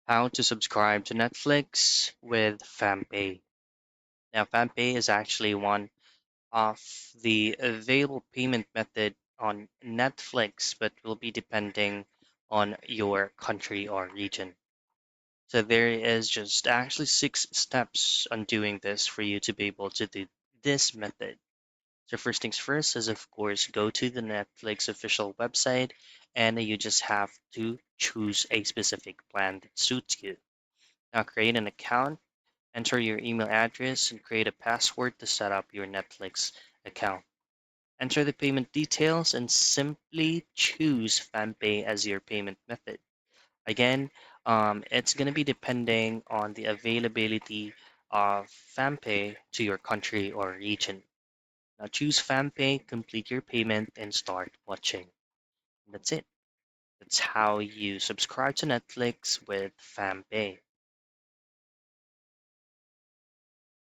How to subscribe to Netflix with Fampay. Now, Fampay is actually one of the available payment method on Netflix, but will be depending on your country or region. So there is just actually 6 steps on doing this for you to be able to do this method. So first things first is of course go to the Netflix official website and you just have to choose a specific plan that suits you. Now create an account, enter your email address, and create a password to set up your Netflix account. Enter the payment details and simply choose FamPay as your payment method. Again, it's going to be depending on the availability of FamPay to your country or region. Now choose FamPay, complete your payment, and start watching. That's it. That's how you subscribe to Netflix with FamPay.